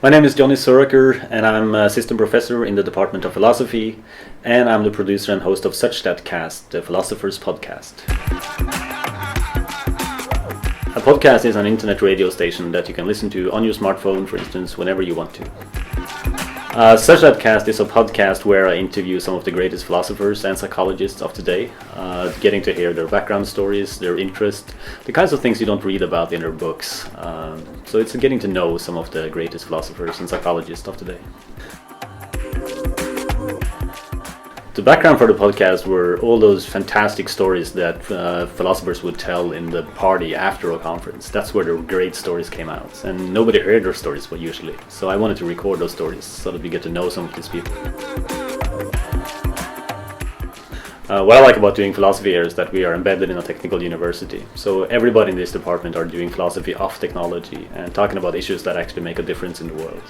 My name is Johnny Suraker, and I'm assistant professor in the Department of Philosophy, and I'm the producer and host of SuchThatCast, the Philosophers podcast. A podcast is an internet radio station that you can listen to on your smartphone, for instance, whenever you want to. SuchThatCast is a podcast where I interview some of the greatest philosophers and psychologists of today, getting to hear their background stories, their interest, the kinds of things you don't read about in their books. So it's getting to know some of the greatest philosophers and psychologists of today. The background for the podcast were all those fantastic stories that philosophers would tell in the party after a conference. That's where the great stories came out, and nobody heard their stories usually. So I wanted to record those stories so that we get to know some of these people. What I like about doing philosophy here is that we are embedded in a technical university. So everybody in this department are doing philosophy of technology and talking about issues that actually make a difference in the world.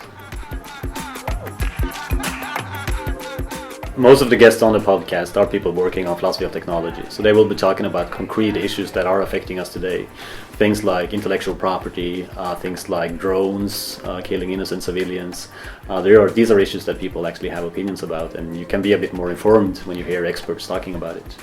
Most of the guests on the podcast are people working on philosophy of technology, so they will be talking about concrete issues that are affecting us today. Things like intellectual property, things like drones, killing innocent civilians. These are issues that people actually have opinions about, and you can be a bit more informed when you hear experts talking about it.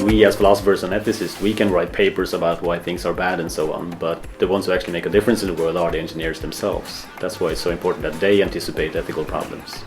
We as philosophers and ethicists, we can write papers about why things are bad and so on, but the ones who actually make a difference in the world are the engineers themselves. That's why it's so important that they anticipate ethical problems.